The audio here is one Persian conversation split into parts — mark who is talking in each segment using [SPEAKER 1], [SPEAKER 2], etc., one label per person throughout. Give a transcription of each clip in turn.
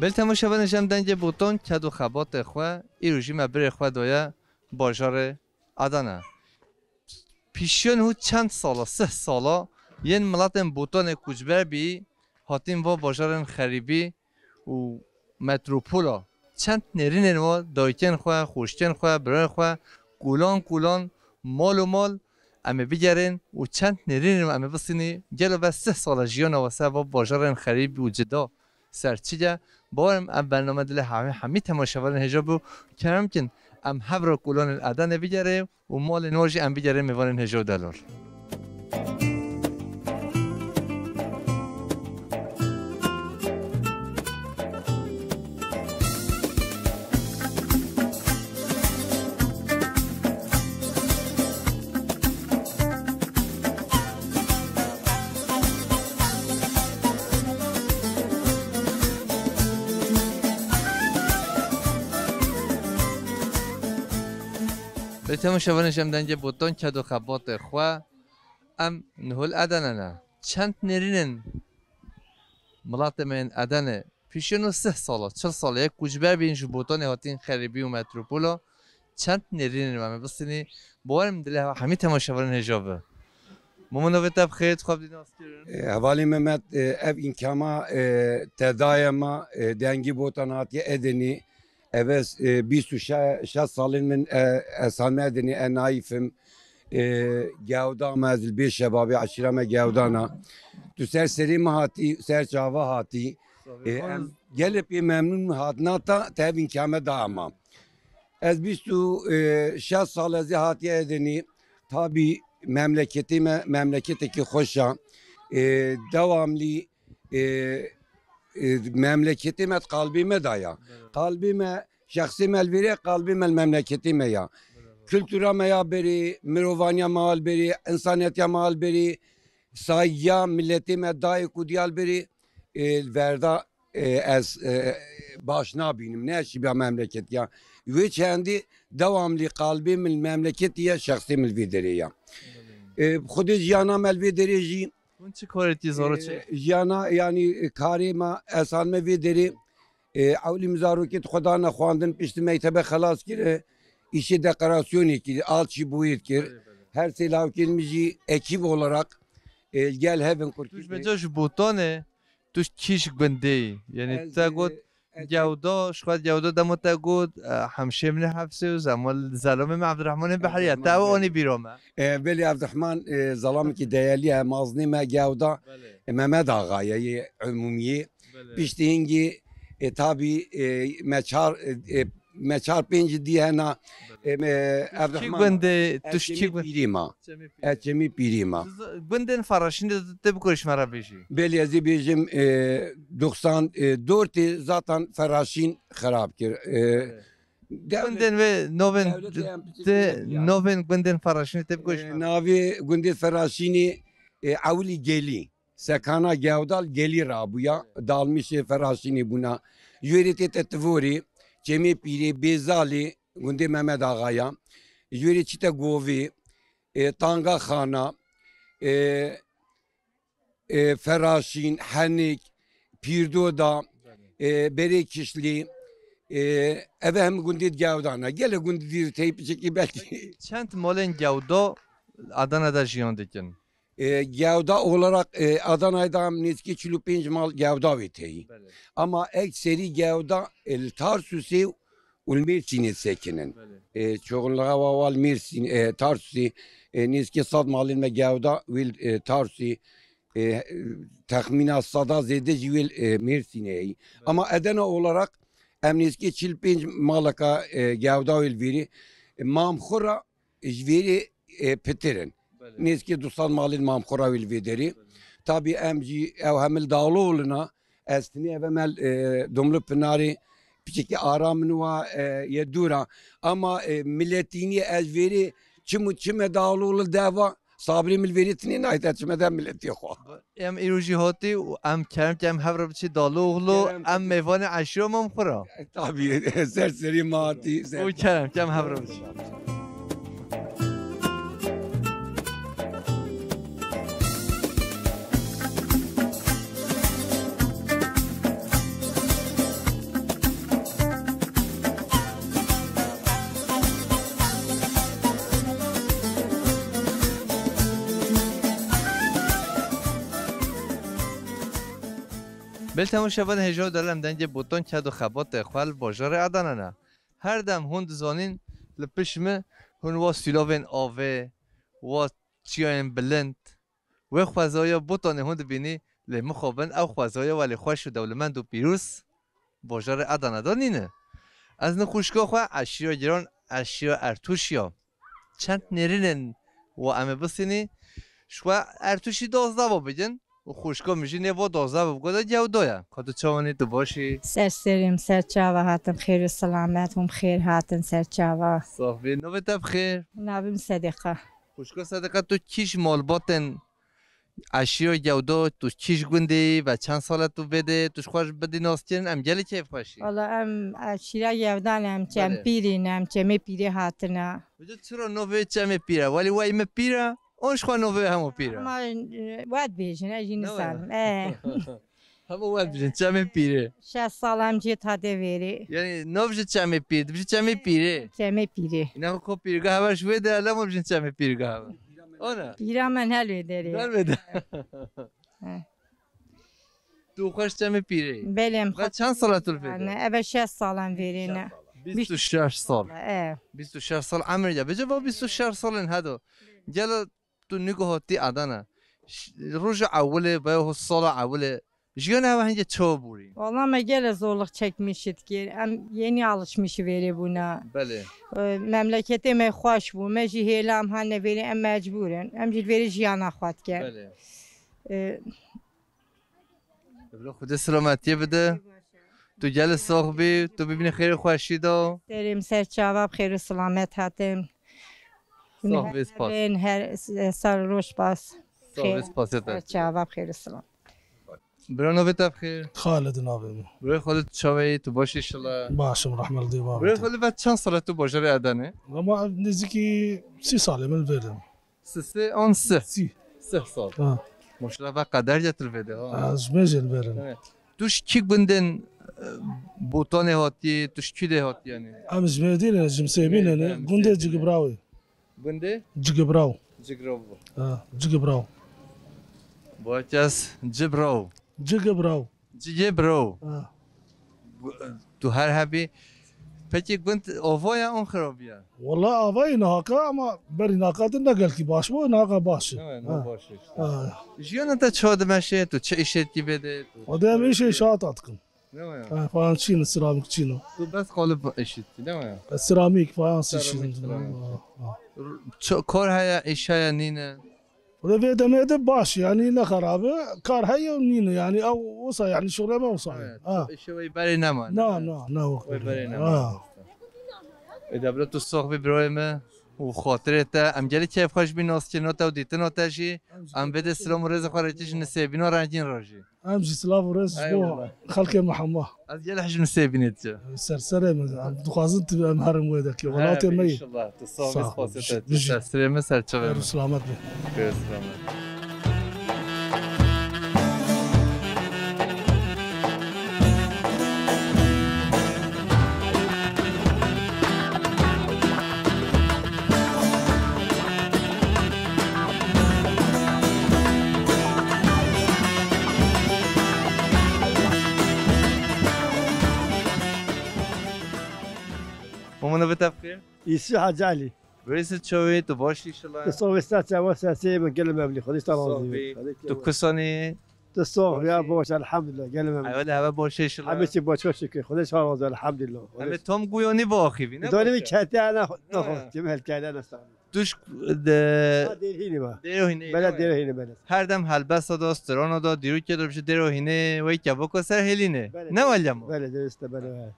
[SPEAKER 1] بل تماشاوان جم دنگ بوتون کد و خبات خواه ایروژی مبر خواه دویا باجار آدانه پیشیون هو چند سالا 3 سالا ین ملاتن بوتون کجبر بی هاتین و باجارن خریبی و متروپولا چند نرینن و دایکن خواه خوشکن خواه برای خواه گولان مال و مال اما بگرن و چند نرینن و اما بسینی گلو و 3 سالا جیان و سه و باجارن خریبی و جدا سرچیجا بارم ام برنامه دل همه تماشاوران هجابو کرم کن ام هفرا کلان الادن بگره و مال نورجی ام بگره میوانن هجاب دلار تماشاوران جم دنگ بوتون کد و خبات خواه ام نهول ادنه چند نرینن ملات من ادنه پیشونو 3 سالا 40 سالا یک کجبر بین جو بوتون هاتین خریبی و متروپولا چند نرینن و ام بسینی بارم دله همه تماشاوران هجابه ممنوع تب خیر خواب دیدن اسکرین
[SPEAKER 2] حوالی ممت اف این کما تدای ما دنگی بوتون هاتی ادنی Evet 26 سالın من esanmedini enayifim gevda mezil bir şebabi aşireme gevdana tu serseri mahati serçava hati gelip memnun hatnata tevin kame dağma ez 26 sal az hati edini tabi memleketeki hoşa devamlı memleketime kalbime daya. Kalbime şahsime elveri kalbime memleketime ya. Kültüreme ya beri, mirovanya mal beri, insaniyet mal beri, sayya milletime dayı kudiyal beri verda ez başına binim. Ne şibe memleket ya. Ve kendi devamlı kalbimin memleketi ya şahsim elvederi ya. Xudu jiyanam elvederi
[SPEAKER 1] اون چه کاری زارو چه؟
[SPEAKER 2] جانا یعنی کاری ما اصلا می‌داری اولی مزاروکت خدا نخواندن پیش میتبه خلاص کرده işi dekorasyonu ki alçı boyut ki her selav kelmeci ekip olarak gel heaven kurtuş.
[SPEAKER 1] Tuş becaş botane tuş kiş bende yani tagod جودا شخص جودا دم تقول همشه من حفصه و زمان زلمه مع عبد الرحمن بحرية تاوني بيروما
[SPEAKER 2] بلي عبد الرحمن ظلام كي ديالي مازني ما جودا محمد آقا عمومي بيشتينجي تابي مچار پنج دی هنا عبد الرحمن
[SPEAKER 1] بنده تشکی
[SPEAKER 2] پیریما اچمی پیریما
[SPEAKER 1] بندن فراشین تبکرش مرا بیشی
[SPEAKER 2] بلی ازی بیشم 94 zaten فراشین خراب کرد
[SPEAKER 1] بندن و نوین بندن فراشین تبکرش
[SPEAKER 2] ناوی گندی فراشینی اولی گلی سکانا گودال گلی رابویا دالمیش فراشینی بنا یوریتی تطوری Cemi Piri, Bezali, Gundi Mehmet Ağa'ya, Yuri Çite Govi, Tanga Khana, Feraşin, Hanik, Pirdoda, Berekişli, eve hem Gundi Gevdana. Gele Gundi dir teyip çeki belki.
[SPEAKER 1] Çent molen Gevda Adana'da jiyandekin.
[SPEAKER 2] Gevda olarak Adana'da neski çülüpinç mal Gevda veteyi. Ama ekseri Gevda el Tarsus'i Ulmersin'e sekinin. Çoğunluğa vaval Mersin Tarsus'i neski sad malin ve Gevda vil Tarsus'i tahmina sada zede vil Mersin'e. Ama Adana olarak neski çülüpinç malaka Gevda vil veri mamkhura veri petirin. Neski dostan malin mamkhura vil vederi. Tabi emci evhamil dağlıoğluna estini evhamel domlu pınarı piçeki aramnuva yedura ama milletini ezveri çime dağlıoğlu deva sabri milveritini nait etmeden milleti yok.
[SPEAKER 1] Em iruji hati em kerem ki em havra biçi dağlıoğlu em meyvane aşırı mamkhura.
[SPEAKER 2] Tabi serseri maati.
[SPEAKER 1] O kerem ki em havra biçi. بل تماشاوان هجا دارم دنج بوتون کد و خبات خوال باجار ادانه نه هر دم هند زانین لپشمه هن وا سیلاوین آوه وا چیاین بلند و خوازایا بوتون هند بینی لمخابن او خوازایا ولی خوش و دولمند و پیروز باجار ادانه دانینه از نخوشگاه خواه اشیا گران اشیا ارتوشیا چند نرینن و امه بسینی شو ارتوشی 12 با بگن و خوشگاه میشینه و 12 بگوده جودایا کادو چوانی تو باشی
[SPEAKER 3] سرسریم سرچاوا هاتن خیر و سلامت هم خیر هاتن سرچاوا
[SPEAKER 1] صافی نوبت بخیر
[SPEAKER 3] نابیم صدقه
[SPEAKER 1] خوشگاه صدقه تو کیش مالباتن اشیا جودا تو کیش گوندی و چند سالت تو بده توش خوش بدی ناستین ام گلی کیف خوشی
[SPEAKER 3] والا ام شیرا یودان ام چم
[SPEAKER 1] بله.
[SPEAKER 3] پیرین ام چمی پیری هاتنه
[SPEAKER 1] وجود چرا نوبه چمه پیره ولی وای مه پیره اونش خواه نوبه همو پیره
[SPEAKER 3] اما واد بیشن اجین
[SPEAKER 1] نه
[SPEAKER 3] سالم
[SPEAKER 1] همو وقت بجن چمه پیره
[SPEAKER 3] 60 سالم جیت هاده وری
[SPEAKER 1] یعنی نوبه چمه پیره بجن چمه پیره
[SPEAKER 3] چمی پیری
[SPEAKER 1] اینا کو پیرگاه هواش ویده الان ما بجن چمه پیرگاه هوا آنه
[SPEAKER 3] پیرا من هلو داری
[SPEAKER 1] در بده تو خوش چمه پیره
[SPEAKER 3] بلیم
[SPEAKER 1] و چند سالت طول
[SPEAKER 3] نه
[SPEAKER 1] بده
[SPEAKER 3] اوه 60 سالم وری نه
[SPEAKER 1] 26 سال
[SPEAKER 3] اه
[SPEAKER 1] 26 سال عمر جا بجا با 26 سال این هدو جلا تو نگاهاتی ادانه روز اوله با سال اوله جیان هوا هنگه چه بوری
[SPEAKER 3] Valla ama gene zorluk çekmişik ki. Yeni alışmış veri buna.
[SPEAKER 1] بله
[SPEAKER 3] Memlekete me hoş bu. Me jihelam hanne veri em mecburen. Em jil veri jiyana xwat ke.
[SPEAKER 1] بله بله خود سلامتی بده تو جل ساخ بی تو ببینی خیر خوشی دا
[SPEAKER 3] Derim serçava xeyr selamet hatim.
[SPEAKER 1] ساخ بی سپاس
[SPEAKER 3] Ben her sar roş bas.
[SPEAKER 1] ساخ بی سپاس تا
[SPEAKER 3] Serçava xeyr selam.
[SPEAKER 1] برای نوبت بخیر
[SPEAKER 4] خالد نابم
[SPEAKER 1] برای خودت چاوی تو باشی انشالله
[SPEAKER 4] باشم رحمه الله
[SPEAKER 1] برای
[SPEAKER 4] دیوار
[SPEAKER 1] خودت بعد چند ساله تو باجر ادانه
[SPEAKER 4] اما نزدیکی 30 ساله من verdim.
[SPEAKER 1] سه آن سه
[SPEAKER 4] 30.
[SPEAKER 1] سال
[SPEAKER 4] Ha.
[SPEAKER 1] ماشاءالله و قدر جتر بده ها
[SPEAKER 4] Az mecel verdim.
[SPEAKER 1] توش کی گوندن بوتان هاتی توش کی ده هاتی یعنی
[SPEAKER 4] Amiz medine cimsebine ne gunde cigibrawi.
[SPEAKER 1] گونده
[SPEAKER 4] Cigibraw.
[SPEAKER 1] جگرو
[SPEAKER 4] Ha, cigibraw.
[SPEAKER 1] باچس جبرو
[SPEAKER 4] Cigibraw.
[SPEAKER 1] جبرو
[SPEAKER 4] Ha.
[SPEAKER 1] تو هر هبی پکی گوند اووایا اون خرابیه
[SPEAKER 4] Vallahi avay naka ama beri nakadın da gel ki baş bu naka başı.
[SPEAKER 1] نه
[SPEAKER 4] Ha.
[SPEAKER 1] باشه
[SPEAKER 4] Ha.
[SPEAKER 1] جیان تا چاد مشه تو چه ایشتی بده
[SPEAKER 4] O da bir şey şahat atkın.
[SPEAKER 1] نه
[SPEAKER 4] Ha, falan çin, seramik çin.
[SPEAKER 1] تو بس قالب ایشتی نه
[SPEAKER 4] Seramik falan
[SPEAKER 1] Seramik,
[SPEAKER 4] şişin.
[SPEAKER 1] seramik.
[SPEAKER 4] Ha.
[SPEAKER 1] کار های ایشای نینه
[SPEAKER 4] وده في دمه باش يعني لا خرابه كار هي ونينه يعني او وصا يعني شغله ما وصا اه
[SPEAKER 1] ایشوی بری نما
[SPEAKER 4] لا
[SPEAKER 1] وی بری نما
[SPEAKER 4] اه
[SPEAKER 1] دبلو تو صاحبی برای ما و خاطرت ام جلی کیف خوش بی ناس که نوتا و دیتن نوتا شی ام بده سلام و رز خارجیش نسیبینا رنجین راجی
[SPEAKER 4] امشي سلاف ورز
[SPEAKER 1] أي
[SPEAKER 4] بو
[SPEAKER 1] والله.
[SPEAKER 4] خلك محمد
[SPEAKER 1] از جلی حش نسیبینید جا
[SPEAKER 4] سرسره من دخوازن تبقى مهرم ويدك ولا
[SPEAKER 1] ان
[SPEAKER 4] تمي
[SPEAKER 1] شاء الله تو صاحبی
[SPEAKER 4] صح.
[SPEAKER 1] خاصیت
[SPEAKER 4] بيجي.
[SPEAKER 1] تسلیم سرچه
[SPEAKER 4] سلامت بي
[SPEAKER 1] خیر سلامت مامانو بتفکر
[SPEAKER 5] يسي حاج علي
[SPEAKER 1] بريس تشوي تو باشی انشالله
[SPEAKER 5] تصوف الساعة وساسية من قلم مبلي خذيش
[SPEAKER 1] صافي. تو کسانی
[SPEAKER 5] تصوف يا بوش الحمد لله قلم مبلي
[SPEAKER 1] ایوال هوا باشی انشالله
[SPEAKER 5] حبيبتي بوش شكرا خذيش هذا الحمد لله
[SPEAKER 1] همه تام گویانی با آخیوی نه
[SPEAKER 5] دوني
[SPEAKER 1] باشه.
[SPEAKER 5] مكاتي انا
[SPEAKER 1] آه.
[SPEAKER 5] ناخذ جمع الكاين انا استعمل
[SPEAKER 1] توش
[SPEAKER 5] دير هيني ما
[SPEAKER 1] دیرو هینه
[SPEAKER 5] بلد دير هيني بلد
[SPEAKER 1] هر دم هلبس دا استران دا دیرو که دربشه دیرو هینه وی کباکو سر هلینه
[SPEAKER 5] بله.
[SPEAKER 1] نه ولیم
[SPEAKER 5] بلد است بلد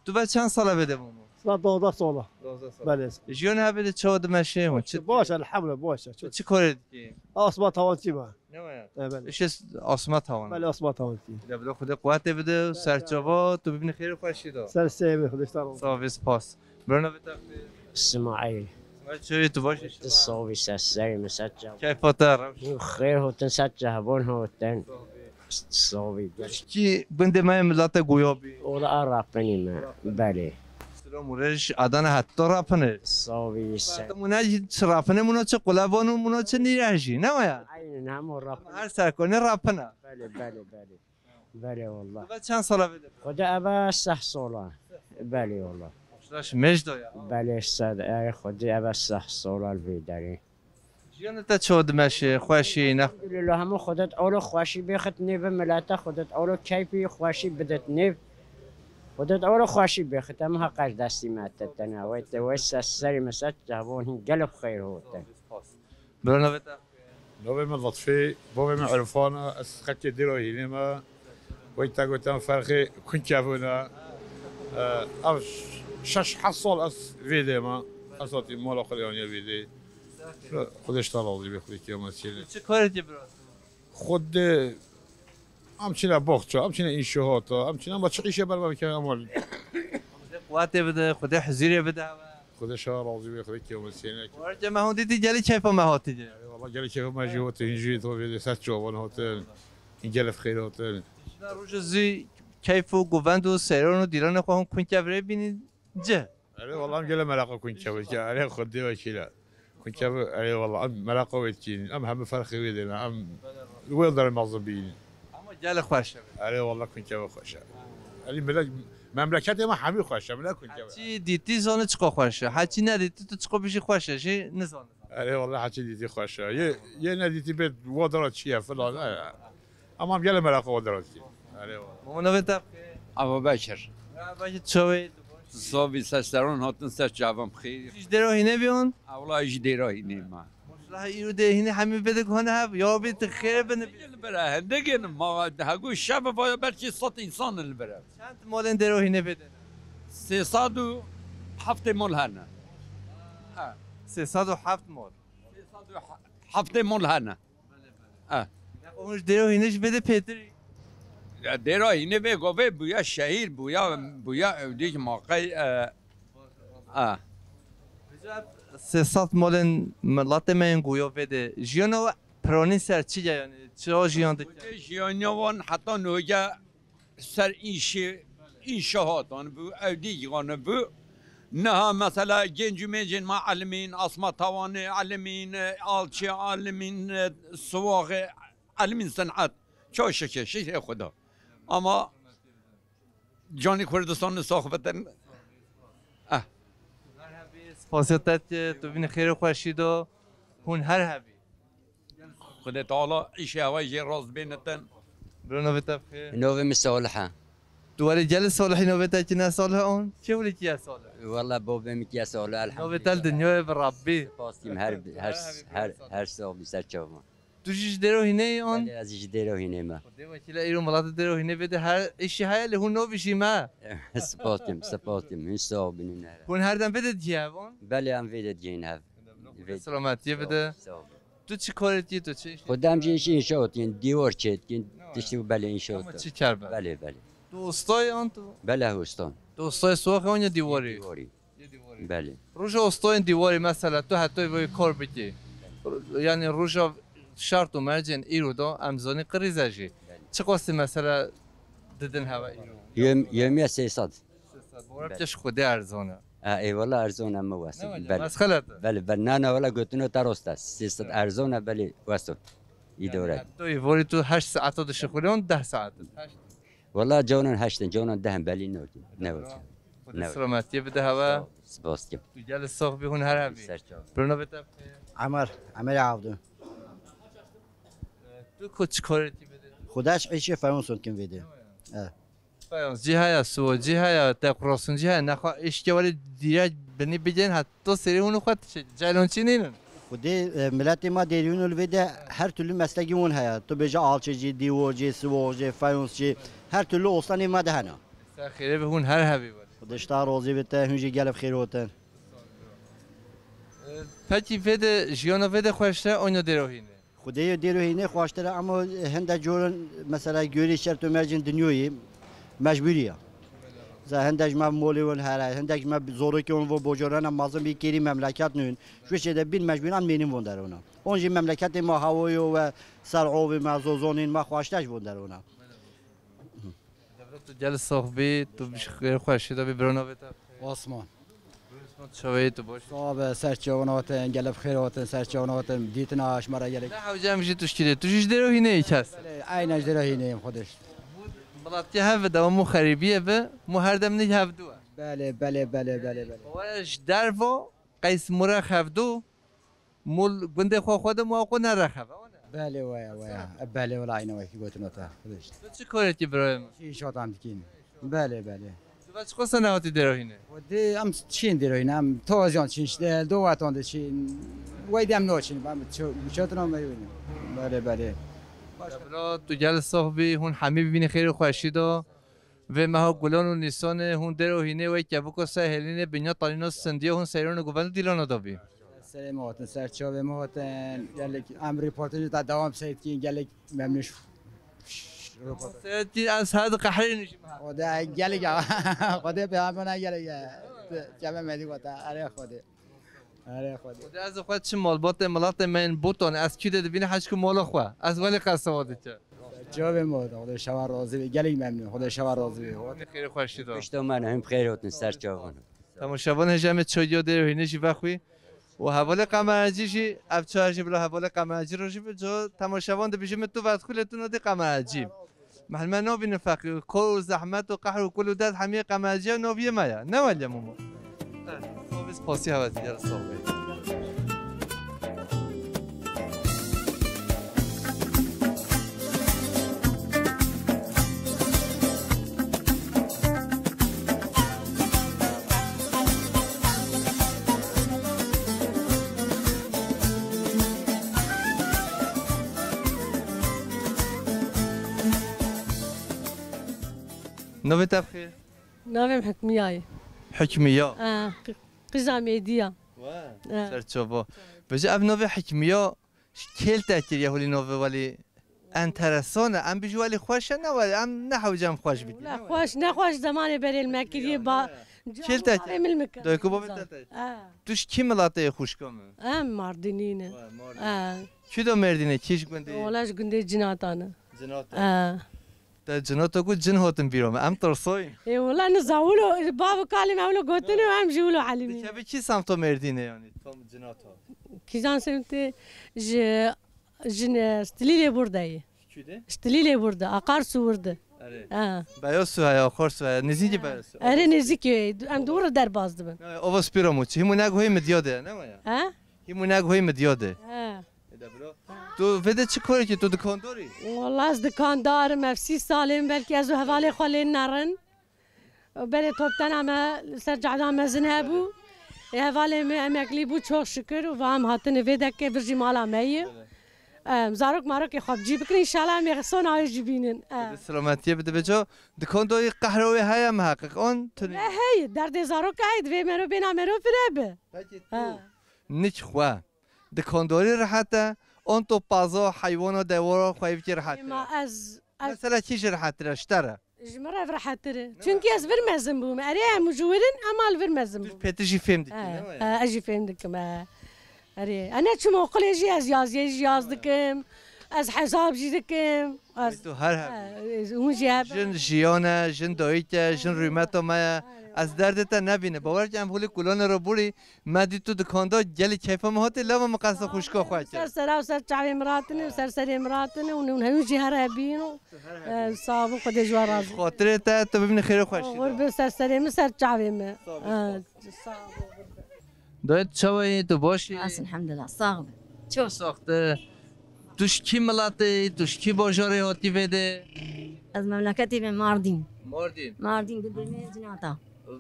[SPEAKER 1] تو بعد چند ساله بده ماما
[SPEAKER 5] صلاة ضوضاء صولة
[SPEAKER 1] 12 سال
[SPEAKER 5] بلد
[SPEAKER 1] جیون ها بده چه آدم مشه و چه
[SPEAKER 5] بوش الحمد بوش
[SPEAKER 1] چه کاری دیگه
[SPEAKER 5] اصبع تاونتي ما
[SPEAKER 1] نه ویا
[SPEAKER 5] بلد
[SPEAKER 1] ایش آسمت هوان
[SPEAKER 5] بلد اصبع تاونتي
[SPEAKER 1] ده بده خود قوت بده سرچاوا تو ببینی خیر خوشی دا
[SPEAKER 5] سر السيمي خذيش تاونتي
[SPEAKER 1] ساویس پاس برنا بتاخد
[SPEAKER 6] اسماعيل
[SPEAKER 1] ما تشوي تو باش
[SPEAKER 6] تصوي ساسي مسجل
[SPEAKER 1] كيف فطر
[SPEAKER 6] خير هو تنسجل بون هو تن تصوي
[SPEAKER 1] کی بنده ما ملت گویابی
[SPEAKER 6] ولا أرابني ما بالي
[SPEAKER 1] سلام ورش ادان حتی راپنه
[SPEAKER 6] تصوي
[SPEAKER 1] مونا راپنه مونا چه قلابانو مونا چه نیرهشی نه ویا
[SPEAKER 6] عين نعم وراب
[SPEAKER 1] هر سر کنه راپنه
[SPEAKER 6] بالي بالي بالي بله والله
[SPEAKER 1] بعد چند ساله بده
[SPEAKER 6] خدا ابا 6 ساله بله والله
[SPEAKER 1] خوشلاش مجد یا
[SPEAKER 6] بله صد خدا ابا 6 ساله الویداری
[SPEAKER 1] جیانت چود مشه خوشی نه
[SPEAKER 6] الحمدلله همه خودت اولو خوشی بخت نیب ملت خودت اولو کیفی خوشی بدت نیب خودت اولو خوشی بخت هم حقش دستی ماتت نه وایت وایس سری مسات جوان قلب خیر هوتن
[SPEAKER 1] برو بده
[SPEAKER 7] نوبه من لطفي بوبه من عرفانا اسخت ديرو هينما ويتا قلت فرخي كنت شافونا أو شش حصل أس فيديو ما أصوتي مولا خليوني فيديو خودش طلعوا بخليك يوم السيل
[SPEAKER 1] چه کاری برو
[SPEAKER 7] خود همچنین باخچه همچنین این شهاتا همچنین با چقیشه برام که امال
[SPEAKER 1] قوت بده خدا حزیری بده
[SPEAKER 7] خودش راضی بخليك يوم السيل
[SPEAKER 1] ورجع ما هو ديتي جالي كيف ما هو تيجي
[SPEAKER 7] والله قال كيف ما جوت هنجي تو فيديو ساتشو وان هوتل إنجيل في خير هوتل
[SPEAKER 1] روز زی کیف و گوند و سیران و دیران خواهم کن که بره بینید جه
[SPEAKER 7] عليه والله قال ملاقه كنت شوي عليه خدي وكيلا كنت عليه والله ملاقه ويتكين هم فرخ ويدنا الويلدر المغصبين
[SPEAKER 1] اما جال خوش
[SPEAKER 7] عليه والله كنت خوش علي ملك مملكتي ما حمي خوش ملك كنت
[SPEAKER 1] چی دیتی زانه چقا خوشه هرچی ندیتی تو چقا بیشی خوشه چی نزانه
[SPEAKER 7] عليه والله حكي ديتي خوش يا ناديتي بيت ودرات شيء فلان اما قال ملاقه ودرات عليه والله
[SPEAKER 1] مامانا بده
[SPEAKER 8] ابو بکر
[SPEAKER 1] باید چوی
[SPEAKER 8] صابی سسترون هاتن سر جوام خیلی
[SPEAKER 1] هیچ درو هینه بیون
[SPEAKER 8] اولا ایش دیرایی نیما
[SPEAKER 1] مشلا ایرو ده هینه همه بده کنه هب یا بیت خیر بنه
[SPEAKER 8] البره هندگین ما هگو شب باید برچی 100 انسان البره
[SPEAKER 1] چند مالن درو هینه بده
[SPEAKER 8] 307 مال هنه
[SPEAKER 1] 307 مال
[SPEAKER 8] 307 مال هنه
[SPEAKER 1] اونش درو هینش بده پتری
[SPEAKER 8] دیرایی نه بگو بویا شهیر بویا دیگ موقع
[SPEAKER 1] 300 مالن ملت من گویا بده جیانو پرانی سر چی یعنی چرا جیان ده
[SPEAKER 8] جیانوان حتی نوگه سر این شهادان بو او دیگان بو نه مثلا گنجمه معلمین اسما توان علمین آلچی علمین سواق علمین صنعت چه شکه خدا اما جانی کردستان صحبتن
[SPEAKER 1] سپاسیت تو بین خیر و خوشید و هنر هبی
[SPEAKER 8] خدا تعالی ایش هوای راز بینتن
[SPEAKER 1] برو نوبت بخیر
[SPEAKER 9] نوبة مصالحة
[SPEAKER 1] دواری جل صالحی نوبت که صالح اون چه ولی که صالح
[SPEAKER 9] والله بوبا مكيا صالح الحمد
[SPEAKER 1] نوبت دنیا بربی
[SPEAKER 9] باستيم هر صوب سرچوما
[SPEAKER 1] تو چیز درو هینه اون
[SPEAKER 9] بله از ایش دیرو هینه ما
[SPEAKER 1] خدا وکیل ایرو ملت درو هینه بده هر ایشی های له نو بشی ما
[SPEAKER 9] سپاستیم این صوب اینه
[SPEAKER 1] هون هر دم بده دیه اون
[SPEAKER 9] بله هم ویدت جین هف
[SPEAKER 1] سلامتی بده تو چی کارتی تو چی
[SPEAKER 9] خودم جیش این شوتین دیوار چتین تشتی بله این
[SPEAKER 1] اما
[SPEAKER 9] شوت
[SPEAKER 1] چی کرد
[SPEAKER 9] بله
[SPEAKER 1] دوستای آن تو
[SPEAKER 9] بله هستان
[SPEAKER 1] دوستای سوخ اون یا دیواری
[SPEAKER 9] دیواری بله
[SPEAKER 1] روش استای دیواری مثلا تو حتی باید کار بکی یعنی روش شرط و مرجن ایرو دا امزانی قریزشی چه قاستی مثلا ددن هوا ایرو
[SPEAKER 9] یومیه 300
[SPEAKER 1] بورب چش خودی ارزانه
[SPEAKER 9] ای والله ارزون هم واسه بله
[SPEAKER 1] مسخلت
[SPEAKER 9] بله نه ولا گوتنو درست است 300 ارزون بله واسه ای دوره
[SPEAKER 1] تو ایواری تو 8 ساعت داشت خوری اون 10 ساعت
[SPEAKER 9] والله جونن 8 جونن 10 بله نه
[SPEAKER 1] سلامتی بده هوا
[SPEAKER 9] سپاستیم
[SPEAKER 1] تو جل ساخ بیهون هر همی برنا بده
[SPEAKER 10] عمر عبدو
[SPEAKER 1] تو کچ کارتی بده
[SPEAKER 10] خودش ایشه فرانسون کن ویده
[SPEAKER 1] فایانس جی های سو جی های تقراسون جی های نخوا اشکی ولی دیره بنی بجن حتی سری اونو خود جلون چی نینن
[SPEAKER 10] خودی ملت ما دیریون الویده هر طول مسلکی اون هیا تو بجا آلچه دیوارجی سواجی فرانسجی هر طول اصلا ما دهنا
[SPEAKER 1] خیره به هون هر همی بود
[SPEAKER 10] خودش تا راضی بته هنجی گلب خیر هوتن
[SPEAKER 1] پکی وید جیانا وید خوشته اونو دروهینه
[SPEAKER 10] خودی دیروهینه خواشتره اما هنده جورن مثلا گوری شرط و مرجن دنیوی مجبوریه زه هندش ما مولیون هر هندش ما زوری که اون و بجوران مازن بیکری مملکت نون شوشه ده بین مجبورن مینیم وندرونا اونجی مملکت ما هوایی و سرعوب مازوزونین ما خواشتش وندرونا
[SPEAKER 1] تو جل صحبی تو بیش خیر خوشیده بی برنا بده
[SPEAKER 10] آسمان
[SPEAKER 1] شوی تو باش
[SPEAKER 10] صاحب سرچاوناتن گلب خیراتن سرچاوناتن دیتناش مرا گلک
[SPEAKER 1] نه حوجه میشه توش کیده توش دروهینه ای کس
[SPEAKER 10] عینش درهینه خودش
[SPEAKER 1] ملاتي هفدا ومو خريبية به مو هردم نيج هفدوه
[SPEAKER 11] بله بله بله بله بله
[SPEAKER 1] وش درفو قيس مرا خفدو مول گنده خود مو خود نرخب
[SPEAKER 11] بله ویا بله ولا عینه وکی گوتن اتا خودش
[SPEAKER 1] تو چی کاری کی برایم
[SPEAKER 11] چی شاد هم دکین بله بله
[SPEAKER 1] تو چی قصه نهاتی دروینه
[SPEAKER 11] ودی ام چین دروینه ام توازیان چینش دو واتان چین ویدی ام نوچین بام چطور هم میبینیم بله بله
[SPEAKER 1] بلا تو جل صحبی هون همه ببینی خیر خوشید و ما گلان و نیسان هون دروینه و که بکو سهلینه بنیا تارینا سندیه هون سیران گوند دیلان دابی
[SPEAKER 11] سلامات سرچاوه مهاتن گلک امری پارتنی تا دوام سید کی گلک ممنوش
[SPEAKER 1] سیدی از هاد قحری نشیم
[SPEAKER 11] خدا گلک خدا به همون گلک جمع مدی گفت آره خدا
[SPEAKER 1] از خود چه مالبات ملات من بوتون از کی دید بینه حج کو مال خو از ولی قصواده چه
[SPEAKER 11] جواب ما خدا شوار راضی گلک ممنون خدا شوار راضی
[SPEAKER 1] خیر خوشی داد
[SPEAKER 9] پشت من هم خیر هاتن سرچاوان
[SPEAKER 1] تماشاوان هجمه چویو دروینه جی بخوی و حواله قمرجیشی ابچه‌اش بلا حواله قمرجی روشی به جو تماشاوان ده بیشم تو وقت خودتون ده قمرجی محل ما نوبین فقیر کل زحمت و قهر و کل داد همه قمرجی و نوبیه مایا نه ولی ماما بس پاسی هوا دیگر صحبت نوبة تبخير
[SPEAKER 12] نوبة حكمية
[SPEAKER 1] حكمية
[SPEAKER 12] قزا ميديا
[SPEAKER 1] سرچوبا بجا اب نوبة حكمية كيل تأكيد يهولي نوبة ولي انترسانه ام بيجو ولي خوش نه ولی ام نه حوجم خوش بيدي
[SPEAKER 12] لا خوش نه خوش زمان بري المكري با
[SPEAKER 1] كيل تأكيد دوكو بابا توش كي ملاته خوشكم
[SPEAKER 12] ماردينينه
[SPEAKER 1] كي دو مردينه كيش گندي
[SPEAKER 12] ولاش گندي جناتانه
[SPEAKER 1] جنات تا جناتو کو جن هاتم بیرام ام ترسوی
[SPEAKER 12] اي والله نزاولو بابا كلمه اولو قلتني وهم جولو علمي
[SPEAKER 1] تبي كي سمتو مردينه يعني توم جناتو
[SPEAKER 12] كيزان سمت جن استليلي برداي
[SPEAKER 1] كده
[SPEAKER 12] استليلي بردا اقارسو بردا
[SPEAKER 1] بيوسو هيا خورسو نزيجي بيوسو
[SPEAKER 12] اري نزيكي ام دور در بازدم
[SPEAKER 1] اوفس بيراموتش هيمو ناغ هوي مدياده نه
[SPEAKER 12] ها
[SPEAKER 1] هيمو ناغ هوي مدياده تو وده چه کاری که تو دکان داری؟
[SPEAKER 12] والله از دکان دارم افسی سالم بلکه از حوالی خالین نرن بله توبتن همه سرجعدان مزنه بو حوالی امکلی بو çok şükür و هم هاتن ویده که برجی مالا میه زاروک ماروک خواب جی بکن انشالله میخصون آیش جبینن
[SPEAKER 1] سلامتیه بده بجا دکان داری قهروی های محقق آن تو
[SPEAKER 12] نه هی درد زاروک هید وی مرو بینا مرو فربه
[SPEAKER 1] نیچ خواه دکان داری راحته اون تو پازا حیوان دوارا خواهی که راحت مثلا چیش راحت رشتره
[SPEAKER 12] جمره راحت تره چونکی از vermezdim bu اره مجورن اما vermezdim bu
[SPEAKER 1] پتیجی فهم دیدی
[SPEAKER 12] اجی فهم دکم اره انا چه موقع اجی از یاز دکم از حساب جی دکم
[SPEAKER 1] از تو هر
[SPEAKER 12] اون جاب
[SPEAKER 1] جن جیانه جن دایته جن ریمتا ما از دردت نبینه باور کنم ولی کلان رو بوری مدی تو دکاندار گلی کیفم هات لام مقصد خوشکا خواهد
[SPEAKER 12] سر سر چاوی مراتنه سر مراتنه و اون همون جهره بینو صابون خود جوار راز
[SPEAKER 1] خاطرت تو ببین خیر خوش
[SPEAKER 12] قرب سر چاوی ما
[SPEAKER 1] دایت چاوی تو باشی
[SPEAKER 13] الحمد لله صاغب
[SPEAKER 1] چه ساخته توش کی ملاته توش کی بازاری هاتی بده
[SPEAKER 13] از مملکتی به ماردین
[SPEAKER 1] بدون
[SPEAKER 13] جناتا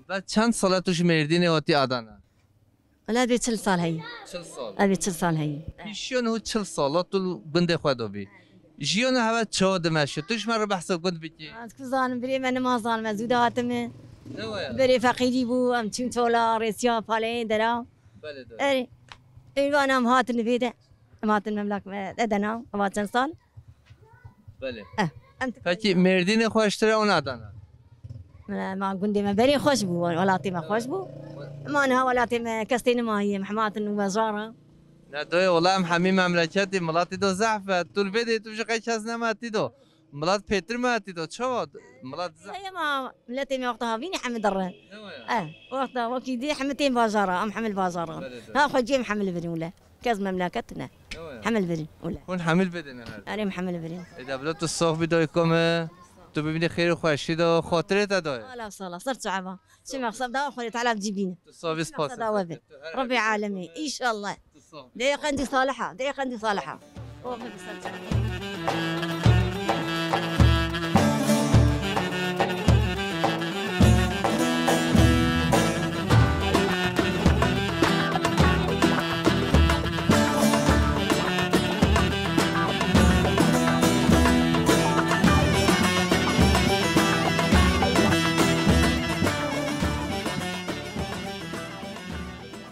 [SPEAKER 1] و چند ساله توش مردین هاتی آدانه
[SPEAKER 13] ولا بي 40 سال هي
[SPEAKER 1] 40 سال
[SPEAKER 13] ابي 40 سال هي
[SPEAKER 1] پیشیان هو 40 ساله تو بنده خود بی جیان هوا چاد ماشه توش مرا بحث گند بیتی
[SPEAKER 13] از ظالم بري من ما ظالم زوداتم بري فقيري بو ام تشون تولا ريسيا بالين درا بلد انا هات النبيده مات المملكه ادنا ما 40 سال
[SPEAKER 1] بله فکی مردین خوشتره اون آدانه
[SPEAKER 13] ما قندي ما بري خوش بو ولاتي ما خوش بو ما انا ولاتي ما كستين ما هي محمات وزاره
[SPEAKER 1] نه دوی والله همه مملکتی ملاتی دو ضعف طول بده تو چه کس نماتی دو ملات پیتر ماتی دو چه ملات ضعف
[SPEAKER 13] هي ما ملتي ما وقتها فيني حمد الرن وقتها وكيدي حمتين بازاره ام حمل بازاره ها خجي محمل بري ولا كاز مملكتنا حمل بري ولا
[SPEAKER 1] كون حمل بدنا
[SPEAKER 13] انا محمل بري
[SPEAKER 1] اذا بلوت الصوف بدو يكم تو ببینی خیر و خوشی دا خاطرت داره
[SPEAKER 13] لا صلاة صرت صعبة شو مقصد دوا خلي تعالى بجيبينا
[SPEAKER 1] تصابي سباس
[SPEAKER 13] ربي عالمي ان شاء الله دقيقة عندي صالحة دقيقة عندي صالحة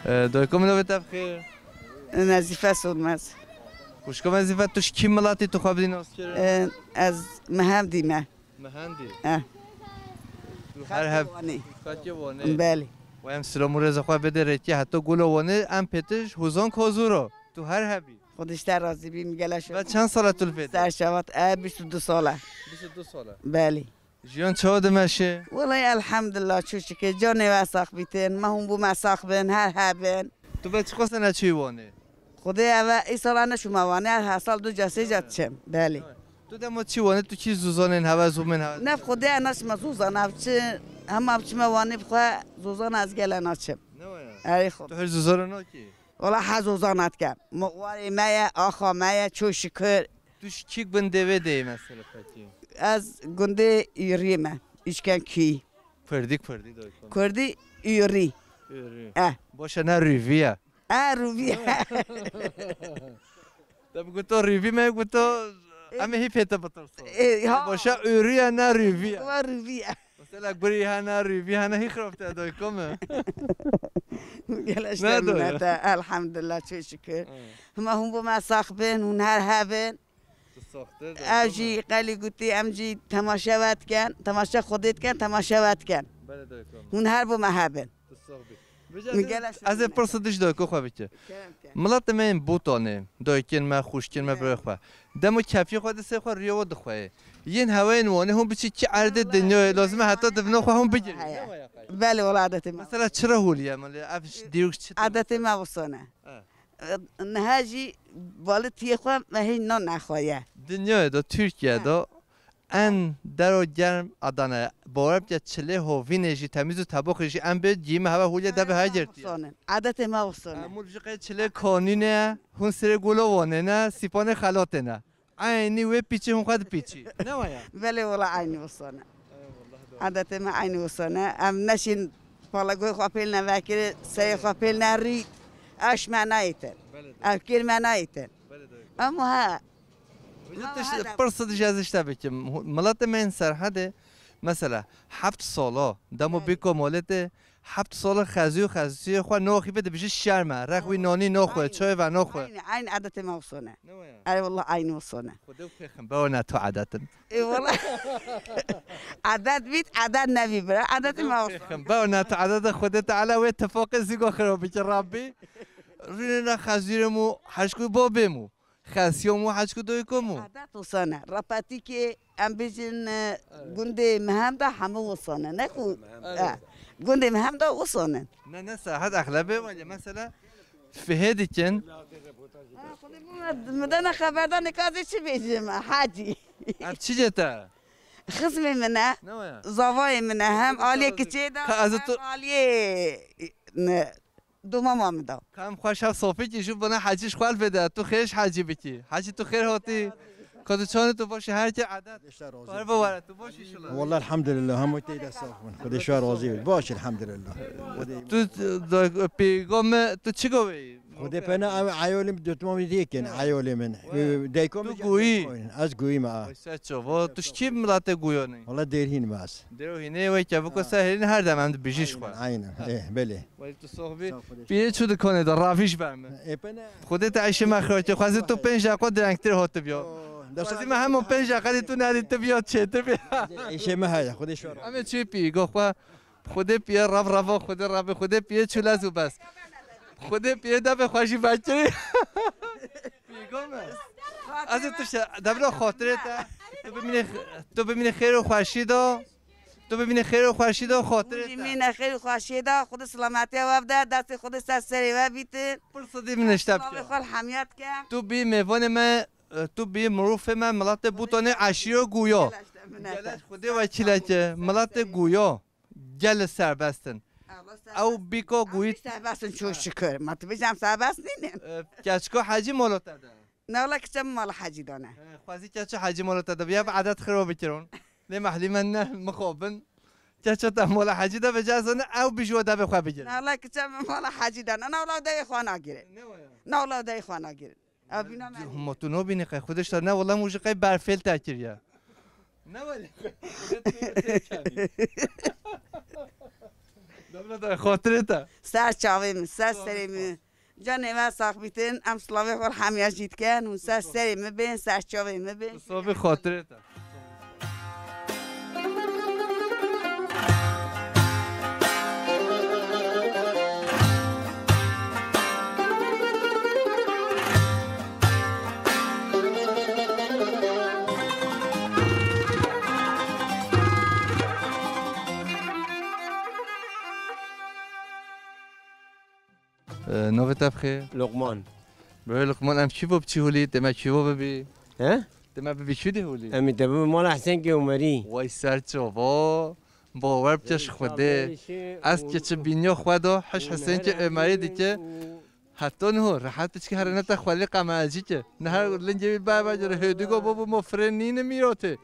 [SPEAKER 1] دایکم نو بتاب خیر
[SPEAKER 14] نزیفه سودمز
[SPEAKER 1] خوشکم نزیفه توش کی ملاتی تو خواب دیناست کرد
[SPEAKER 14] از مهندی
[SPEAKER 1] مهندی
[SPEAKER 14] هر
[SPEAKER 1] هب خاطی وانه
[SPEAKER 14] بله
[SPEAKER 1] و ام سلام رضا خواه بده رتی حتی گل وانه ام پتش حوزان کازورا تو هر هبی
[SPEAKER 14] خودش در راضی بی میگله شد
[SPEAKER 1] و چند ساله طول بده؟
[SPEAKER 14] در شوات 22 ساله
[SPEAKER 1] 22 ساله
[SPEAKER 14] بله
[SPEAKER 1] جیان چه آدمشه؟
[SPEAKER 14] والله الحمدلله چوشی که جان واسق بیتن ما هم بو مساق بین هر هبن
[SPEAKER 1] تو به چه خواستن چی وانه؟
[SPEAKER 14] خدای اول ای سال نشما وانه هر سال دو جسه جاتشم بله
[SPEAKER 1] تو دم چی وانه تو چی زوزانن هوا زومن هوا
[SPEAKER 14] نه خدای اناش مزوزان افچه هم افچه ما وانه بخوا زوزان از گل ناچم ای خود
[SPEAKER 1] تو هر زوزان ناکی؟
[SPEAKER 14] والله حزوزانت کم مقواری مایه آخا مایه چوشی کر
[SPEAKER 1] توش کیک بنده ده مثلا فتی
[SPEAKER 14] از گنده ایری من ایشکن کی
[SPEAKER 1] پردی دایکم
[SPEAKER 14] کردی ایری
[SPEAKER 1] باشه نه ریویه
[SPEAKER 14] رویه
[SPEAKER 1] دم گوتو ریوی من گوتو همه هی پیتا بطرسو باشه ایریه نه ریویه
[SPEAKER 14] رویه
[SPEAKER 1] مثلا بری ها نه ریوی ها نه هی خرافته دایکمه
[SPEAKER 14] گلش نمیده الحمدلله چه شکر هم با ما ساخبن و هر هبن اوجی قلی گوتی امجی تماشا وات کن تماشا خودت کن تماشا وات کن اون هر با مهبن
[SPEAKER 1] از پرسدش دایکو خواه بچه ملت من بوتانه دایکن ما خوشکن ما برای خواه دمو کفی خود سه خواه ریو دخواه ین هوای نوانه هم بچه چی عرض دنیا لازمه حتی دبنا خواه هم بگیری
[SPEAKER 14] بله ولی عادت ما
[SPEAKER 1] مثلا چرا هولیه مالی افش دیروز چی
[SPEAKER 14] عادت ما وصانه نهاجی ولی تی خواه مهی نخواهی
[SPEAKER 1] دنیا دا ترکیه دا ان درو گرم آدانه باورم که چله هوی نجی تمیز و طباخشی ام به جیم هوا هولیه دبه های جرتی
[SPEAKER 14] عادت ما وصانه
[SPEAKER 1] امول جقه چله کانونه هون سر گلوانه نه سیپان خلاته نه عینی و پیچی هم خود پیچی نه ویا
[SPEAKER 14] ولی ولی عینی وصانه عادت ما عینی وصانه ام نشین پالاگوی خواپیل نوکر سی خواپیل نری اش منایتن افکر منایتن اما ها
[SPEAKER 1] پرسد جازش تبکم ملت من سرحده مثلا 7 ساله دمو بیکو مالته 7 سال خزی خو نوخی بده بشه شرمه رخوی نانی نخوه چای و نخوه
[SPEAKER 14] عین عادت ما وصانه ای والله عین وصانه
[SPEAKER 1] خدا بخم باونه تو عادتن
[SPEAKER 14] ای والله عادت بیت عادت نبی بره عادت ما وصانه
[SPEAKER 1] باونه تو عادت خودت علی و اتفاق زیگو خرابی که ربی رینه خزیرمو حشکو بابمو خسیامو حشکو دویکمو
[SPEAKER 14] عادت وصانه رپاتی که ام بیشن گنده مهم ده همه وصانه نخو گنده مهم ده وصانه
[SPEAKER 1] نه ساعت اغلبه ولی مثلا فهدی کن
[SPEAKER 14] مدن خبردار نکازی چی بیشم حاجی
[SPEAKER 1] اب چی جتا
[SPEAKER 14] خصمی منه زوای منه هم عالیه کچه ده هم عالیه دوما مامدا
[SPEAKER 1] کم خوش هم صافی که شو بنا حجیش خوال بده تو خیرش حجی بکی حجی تو خیر هاتی کدو چانه تو باشه هر کی عدد بار بواره تو باشی شلا
[SPEAKER 15] والله الحمد لله هم تيد الساخن خدي شهر راضي باش الحمد لله
[SPEAKER 1] تو پیغام تو چی گویی
[SPEAKER 15] خدي انا عيولم دوتمام ديكن عيولي من دايكم
[SPEAKER 1] تو گویی
[SPEAKER 15] از گویی ما
[SPEAKER 1] سچو تو چی ملت گویانی
[SPEAKER 15] والله دیرهین باس
[SPEAKER 1] دیرهینه وای که بکو سهرین هر دم هم بیشش خو
[SPEAKER 15] عینه بله
[SPEAKER 1] ولی تو صاحبی بیه چود کنه در رافیش برم خودت عیش مخراج خواستی تو 5 دقیقه درنگتر هات بیا داشتی من همون 5 دقیقه تو ندید تو بیا چه تو بیا
[SPEAKER 15] عیش ما هیا خودش
[SPEAKER 1] همه چی پی گفت خود پیه روا خود پیه چولازو بس خود پیه دب خوشی بچه پیگم از تو دبلا خاطرت تو ببینی خیر و خوشی دا تو ببینی خیر و خوشی دا خاطرت
[SPEAKER 14] ببینی خیر و خوشی دا خود سلامتی و بده دست خود سری و بیت
[SPEAKER 1] پرسدی من اشتاب
[SPEAKER 14] خال حمیت که
[SPEAKER 1] تو بی میوان من تو بی مروف من ملت بوتونه عشیو گویا گلش خودی وکیلت ملت گویا گل سربستن او بیکا گویی
[SPEAKER 14] سربستن çok şükür. Matı bizim serbest değilim.
[SPEAKER 1] کچکا حجی مالات داده
[SPEAKER 14] Ne ola ki sen mal hacı dana.
[SPEAKER 1] خوازی کچا حجی مالات داده بیا عدد خراب بکرون لی محلی من نه مخابن کچا تا مال حجی ده بجازنه او بیجوا ده بخوا بگیر
[SPEAKER 14] Ne ola ki sen mal hacı dana. Ne ola da ikhwana girin. Ne ola da ikhwana girin. Abina
[SPEAKER 1] ما تو نو بینی قی خودش نه والله موجه قی برفل تکریه نه ولی دولت دای خاطرته
[SPEAKER 14] سر چاویم سر سریم جان ما ساخبیتن ام سلاوی خور همیشه جیت کن و سر سریم بین سر چاویم بین
[SPEAKER 1] صاحب خاطرته نوفت بخیر
[SPEAKER 16] لقمان
[SPEAKER 1] برای لقمان ام چی بچی هولی دم چی ببی
[SPEAKER 16] ها
[SPEAKER 1] دم ببی چی دی هولی
[SPEAKER 16] امی تبع مال حسین که عمری
[SPEAKER 1] وای سر چوا باور بچش خوده از که چه بینیا خدا حش حسین که عمری دی که حتی نه راحت که هر نتا خالی قماجی که نه هر لنجی بابا جره هدیگو بابا ما فرنین میراته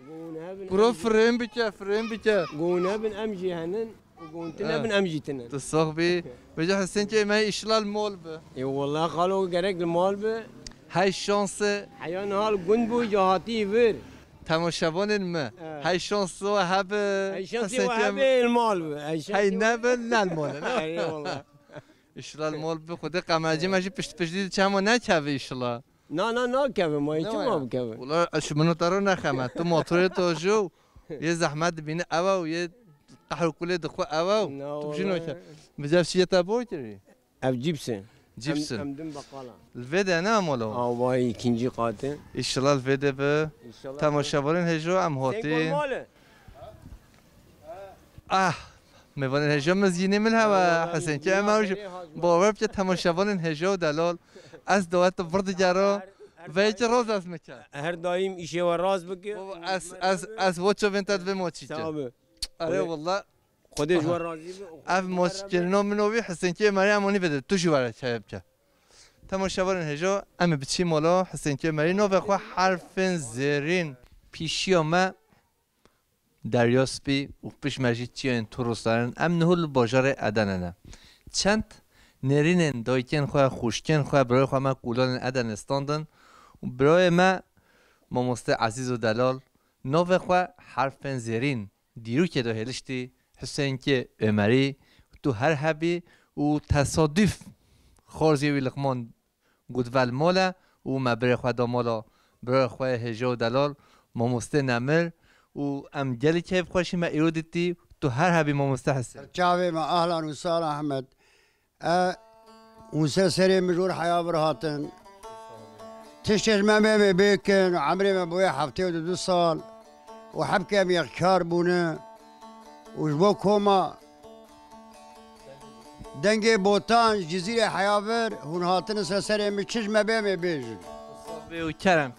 [SPEAKER 1] برو فرن بیچه
[SPEAKER 16] گونه بن امجی هنن وقونتنا بن امجيتنا
[SPEAKER 1] تصاحبي بجا حسين كي ما اشلال مول به
[SPEAKER 16] اي والله قالوا قرق المول به
[SPEAKER 1] هاي الشانس
[SPEAKER 16] حيان هال قنبو جهاتي فير
[SPEAKER 1] تماشاون ما هاي الشانس وهب
[SPEAKER 16] هاي الشانس وهب المول
[SPEAKER 1] هاي نبل لا المول
[SPEAKER 16] اي والله
[SPEAKER 1] اشلال مول به خود قماجي ماشي پشت چمو نکوي اشلا
[SPEAKER 16] نه كوي ما هيك ما بكوي
[SPEAKER 1] والله اش منو ترى نخمت تو موتور تو جو يا زحمت بين اوا ويا قحر كله دخوا اوا تو شنو بزاف شي تابو تري
[SPEAKER 16] اف جيبسن
[SPEAKER 1] امدن بقاله الفيديو انا مولو
[SPEAKER 16] واي كنجي قاتل
[SPEAKER 1] ان شاء الله الفيديو به تماشاورين هجو ام هوتي میوان هجو مزینه من هوا حسین که امروز باور بچه تماشاورین هجو دلال از دوات ورد جرا و هیچ راز از میکرد
[SPEAKER 16] هر دایم ایشه و راز بگه
[SPEAKER 1] از وچو بنتد به موچی آره والله
[SPEAKER 16] خودش و رازی
[SPEAKER 1] اف موچ کنو منوی حسین که مری امانی بده تو جواره چه بچه تماشاورین هجو ام بچی مولا حسین که مری نو بخوا حرف زرین پیشیا ما دریاسپی و پیش مجید چیان توروستان ام نهول باجار ادنانه چند نرینن دایکن خواه خوشکن خواه برای خواه ما کولان ادن استاندن و برای ما ماموسته عزیز و دلال نو خواه حرفن زیرین دیرو که دا هلشتی حسین که عمری تو هر حبی و تصادف خارزی وی لقمان گودول مالا و ما برای خواه دا مالا برای خواه هجا و دلال ماموسته نمر و ام گلی کیف خوشی ما ایرو دیتی تو هر حبی ما مستحسن
[SPEAKER 17] چاوی ما اهلا و سهلا احمد اون سری مجور حیا برهاتن تشتش ما مي بيكن وعمري ما بويا حفتي ودو سال وحبكي ام يخكار بونه وجبو كوما دنگي بوتان جزيرة حيابر هون هاتن سري مشش ما مي بيجن
[SPEAKER 1] وكرم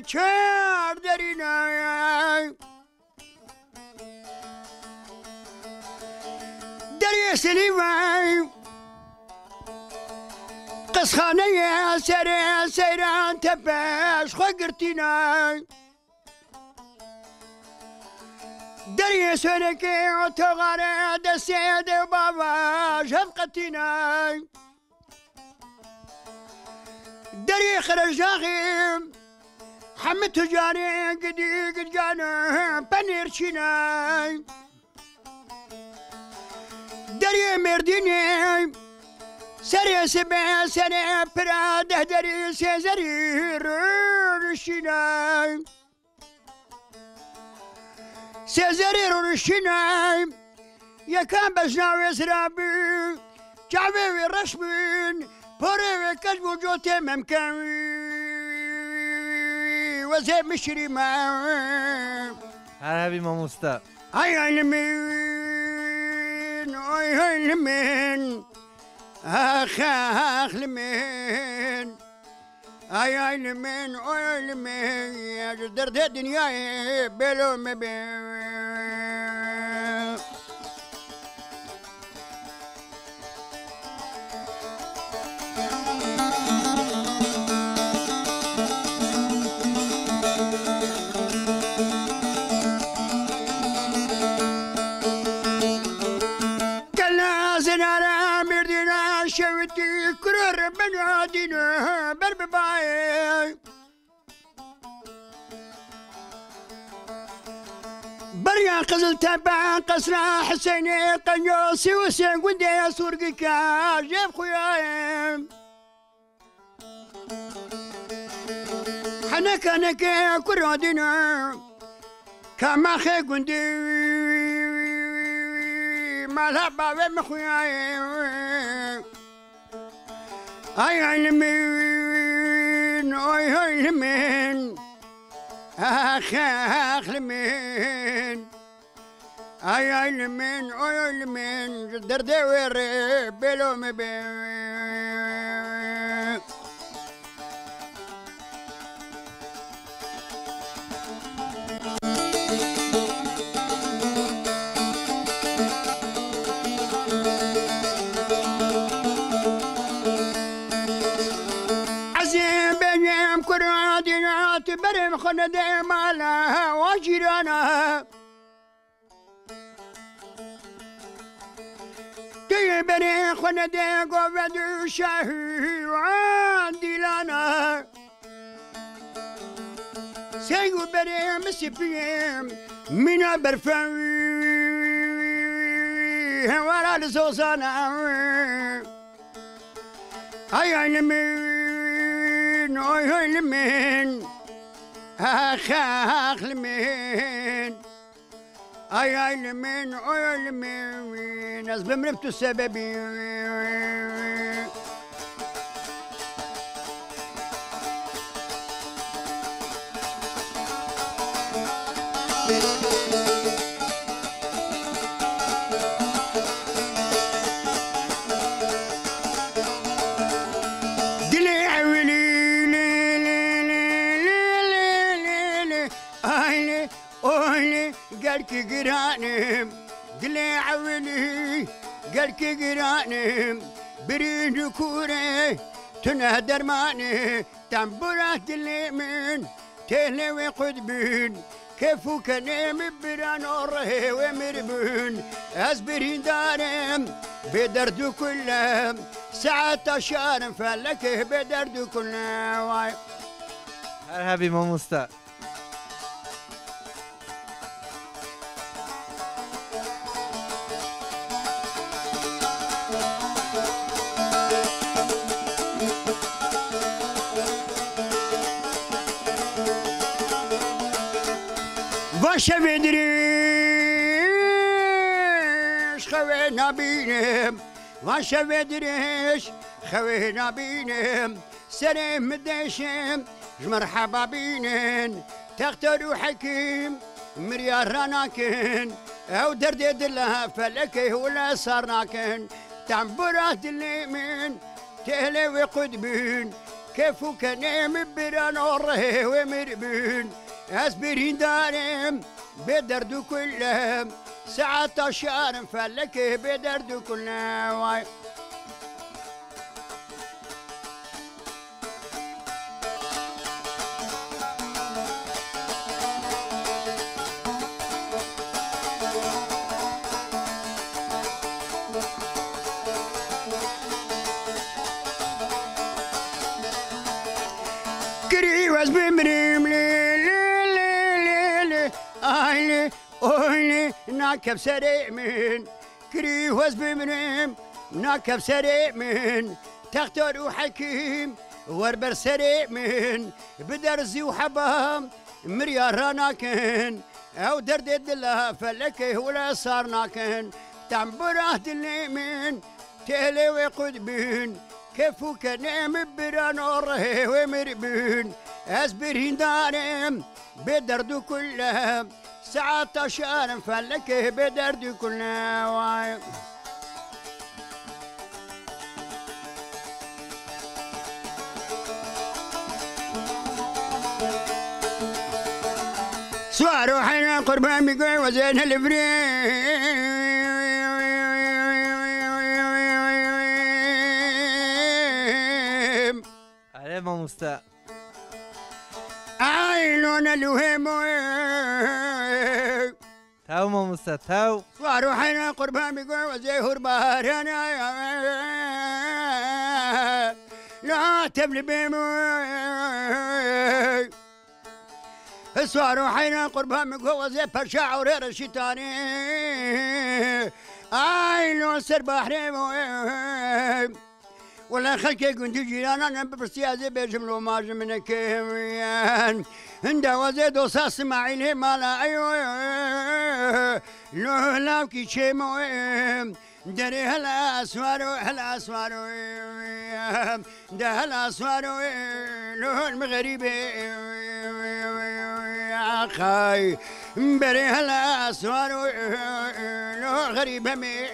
[SPEAKER 17] چار درینای دری سلیوای قصخانه سیران تپش خو گرتینای دری سنکی تو غاره دسید بابا شفقتینای دری خرجاغیم حمد تجاري قد جانا بنير شيناي دري مرديني سري سبع سنة براده دري سيزري رشيناي سيزري رشيناي يا كان بجناوي سرابي جعبي رشبين بوري كجبو جوتي ممكن وزي مشري ما
[SPEAKER 1] هرهبي ماموستا
[SPEAKER 17] هاي لمين هاي لمين اخ لمين هاي لمين لمين درد الدنيا بلو مبين شوتي كرر بنادينا برباي بريا قزل تبع قصر حسيني قنيوسي وسين قدي سورقك جيب خوياي حنك كرادينا كما خي قدي ما لعبا بمخوياي هاي لمين هاي لمين اخ لمين هاي لمين لمين دردي ويري بلو مبين برم خندي مالها وجيرانا كي بري خندي قوة شاهي وعندي لنا سيقو بري مسيبيم من برفاوي ورا لزوزانا هاي لمين هاي لمين اخ لمين اي لمين لمين ناس بمربتو السببي قالك قرانم قلي عوني قالك قرانم بريد كوري تنهدر ماني تنبرة الليمن تهلوي قدبين كيفو كنيم بران وره ومربون أزبرين دارم بدرد كلهم ساعة شارم فلك بدرد كلهم
[SPEAKER 1] هرهبي ماموستا
[SPEAKER 17] واشا بدريش خوينا بينهم واشا بدريش خوينا بينهم سلام مدشم مرحبا بينن تختاروا حكيم مريار راناكن او درد دلها فلكه ولا صارناكن تعبرات اليمين تهلي قدبين كيفو كنيم بران وره ومربين أسبرين دارم بدردو كلهم ساعة شارم فلك بدردو كلهم كري واز بمريم لي أهلي ناكب سريع من كري واز بمريم ناكب سريع من تختاروا حكيم وربر سري من بدرزي وحبام مريارانا كان او درد الله فلك ولا صارنا كان تعبره اليمين تهلي وقدبين كيفو كنام برانوره ومربين اسبرين دارم بدرد كلها ساعات شارم فلك بدرد كلها سوارو حين قربان بقوي وزين الفريم
[SPEAKER 1] عليه ما مستاء
[SPEAKER 17] عينون الوهم
[SPEAKER 1] تاو ما مستاء تاو
[SPEAKER 17] سوارو حين قربان بقوي وزين هربار لا تبلي بيموي سوارو حين قربها مقوى زي برشا ورير الشيطاني اي لو سر بحري ولا خلك كنت جيران انا ببرسيا زي بيجملو ماج من كيميان هندا وزي دوسا اسماعيل مالا ايوه لو لاوكي شيمو دري هلا سوارو ده هلا سوارو لو المغربي خاي بري هلا سوارو لو غريبة مي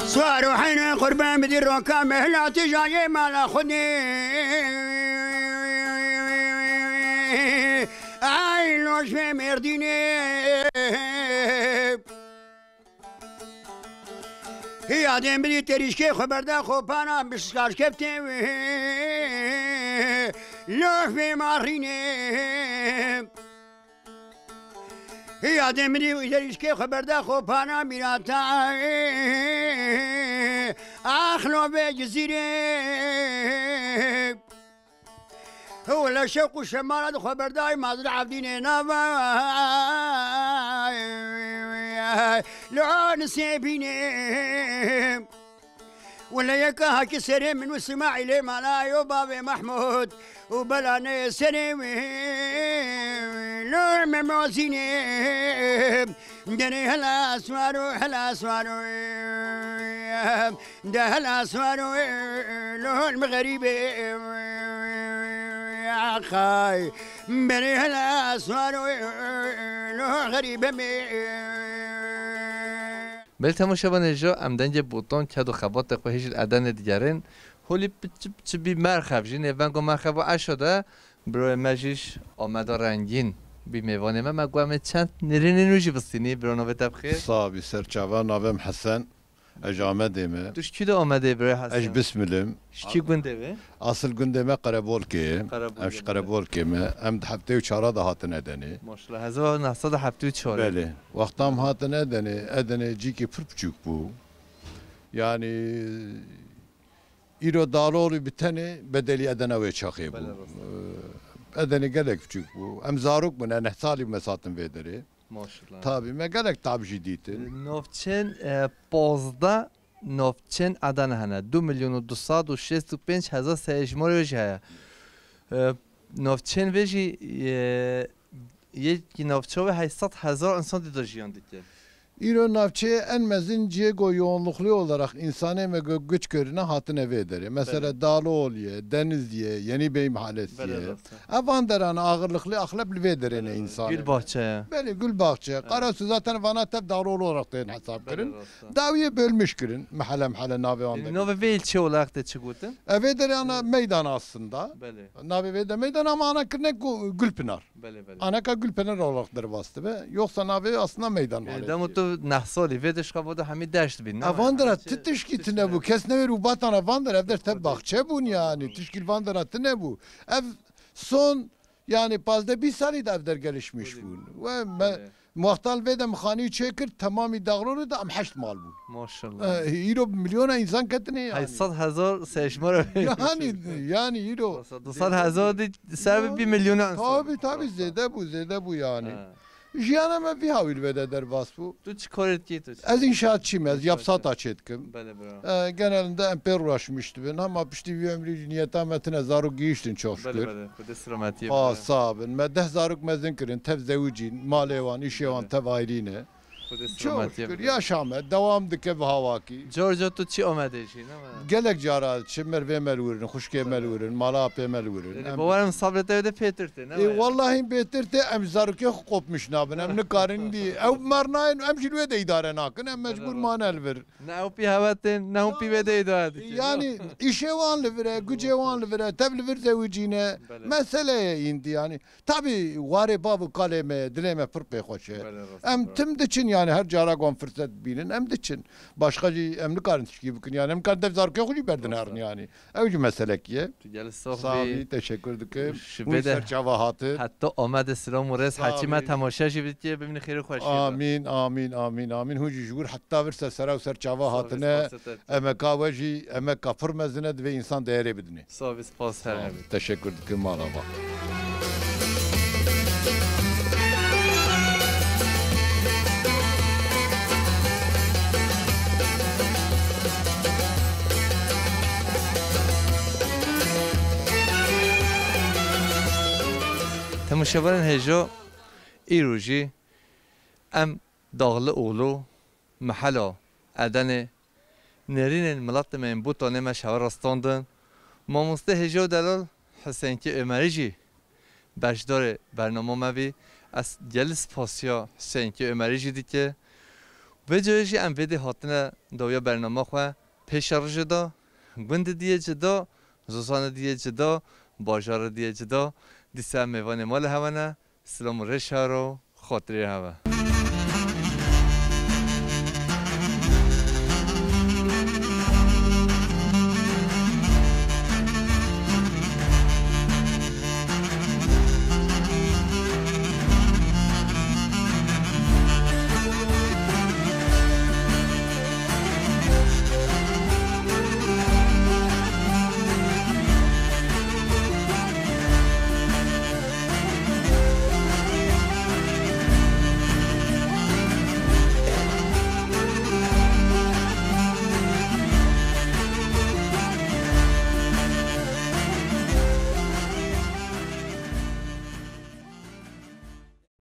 [SPEAKER 17] سوارو حين قربان بدير وكامل لا تجاي ما ناخذني اي لوش في مرديني هي عدم بدي تريشكي خبر دا خوبانا بشكاش كفتي لوش في ماريني هي عدم بدي تريشكي خبر دا خوبانا بيراتا اخلو بجزيري هو لا شوق الشمال خبر داي ما زرع عبدين نافا لو نسيبيني ولا يكا كسري من وسماعي لي مالايو بابي محمود وبلاني سريمي لو مموزيني دني هلا سوارو ده هلا سوارو لو المغربي يا خاي بني هلا سوارو لو غريبة
[SPEAKER 1] بل تماشا نجا امدنج بوتون کدو خبات قهیش ادن دیگرن هولی چه بی مرخب جین اونگو مرخب و اشده برای مجیش آمده رنگین بی میوانه من مگوام چند نرین نوجی بستینی برای نوه تبخیر
[SPEAKER 18] صابي سرچاوا ناوم حسن اج آمدیم
[SPEAKER 1] توش کی دو آمده برای حسن
[SPEAKER 18] اج بسملم
[SPEAKER 1] شکی گنده به
[SPEAKER 18] اصل گنده ما قربول که اش قربول که ما ام هفته و چهار ده هات ندنی
[SPEAKER 1] ماشاءالله 1974
[SPEAKER 18] بله وقتام هات ندنی جی کی پر بچوک بو yani ایرو دالوری بتنی بدلی ادنا و چاخی بو ادنی گلک بچوک بو ام زاروک من نه سالی مساتن ویدری
[SPEAKER 1] ماشاءالله
[SPEAKER 18] tabii me gerek tabi jidiydi.
[SPEAKER 1] Novçen pozda novçen adan hana 2.265.000 seyircimor veji. Novçen veji yeki novço ve 800,000 insan didojiyan dike.
[SPEAKER 18] İro navçeye en mezin Diego yoğunluklu olarak insani ve güç görüne hatın eve eder. Mesela Dağlıoğlu'ya, Denizli'ye, Yenibey Mahallesi'ye. Avandaran ağırlıklı ahlaplı ve ederine insan.
[SPEAKER 1] Gülbahçe'ye.
[SPEAKER 18] Böyle Gülbahçe. Karasu zaten bana tabi Dağlıoğlu olarak da hesap kırın. Daviye bölmüş kırın. Mahalle navi andır.
[SPEAKER 1] Navi ve ilçe olarak da çıkıyordun?
[SPEAKER 18] Eve eder ana meydan aslında. Navi ve de meydan ama ana kırne Gülpınar. Ana ka Gülpınar olarak bastı be. Yoksa navi aslında meydan mahallesi.
[SPEAKER 1] نحصالی ویدش خواهد همین دشت بین.
[SPEAKER 18] Avandara tişkil ne bu? Kes ne veru batan avandara evder tab bahçe bun yani. Tişkil vandara ne bu? Ev son Yani pazda bir sali de evder gelişmiş bun. Ve muhtal ve de mkhani çekir tamamı dağılır da am haşt mal bu.
[SPEAKER 1] Maşallah.
[SPEAKER 18] Euro milyona insan katine yani.
[SPEAKER 1] 800,000 seçmara.
[SPEAKER 18] Yani euro.
[SPEAKER 1] 200,000 servi 1 milyon insan.
[SPEAKER 18] Tabii zede bu yani. Jiyana me bir havil vede der vasfu.
[SPEAKER 1] Tu çıkarıt ki tu.
[SPEAKER 18] Az inşaatçıyım az yapsat açetkim.
[SPEAKER 1] Bele bra.
[SPEAKER 18] Genelinde emper uğraşmıştı ben ama pişti bir ömrü niyetametine zaruk giyiştin çok şükür.
[SPEAKER 1] Bele. Bu da sıramatik.
[SPEAKER 18] Sağ olun. Me 10 zaruk mezin kirin tev zevcin, malevan, işevan tev ayrine. Çok şükür yaşamet devam dike ve havaki.
[SPEAKER 1] Giorgio tu çi omede jin ama.
[SPEAKER 18] Gelek cara çimer ve melvurin, huşke melvurin, malap melvurin.
[SPEAKER 1] Bavarım sabret evde petirti.
[SPEAKER 18] Vallahi betirte em zaruke kopmuş nabın em ne karın di. Ev marnayn em şilve de idare nakın em mecbur manel ver.
[SPEAKER 1] Ne upi havatin, ne upi ve de idare.
[SPEAKER 18] Yani işevan livre, gücevan livre, tevli ver zevcine. Meseleye indi yani. Tabi vare babu kaleme, dileme pırpe hoşe. Em tim için yani her cara gon fırsat bilin em için başka emni karın gibi bugün yani em karın dev zaruke hoşu berdin harın yani. Evci meselek ye. Sağ ol, teşekkür ederim.
[SPEAKER 1] Şüphede. Hatta omade selam ورس حتما تماشا جبت ببین خیر خوش
[SPEAKER 18] آمین هوجی جور حتی ورس سر و سر چاوا هاتنه امکا وجی امکا فرمزنه و انسان değeri بدنه
[SPEAKER 1] ساویس پاس هر
[SPEAKER 18] teşekkür ederim malaba
[SPEAKER 1] تماشاوران هجا ایروجی ام داغل اولو محلا ادن نرین ملت من بوتانه مشاور راستاندن ماموسته هجا دلال حسین که عمری بشدار برنامه موی از جلس پاسیا حسین که عمری دی که و جایشی ام ویده هاتنه دویا برنامه خواه پیشار جدا گند دیه جدا زوزان دیه جدا باجار دیه جدا دیسه میوان مال هوانه سلام رشارو خاطری هوا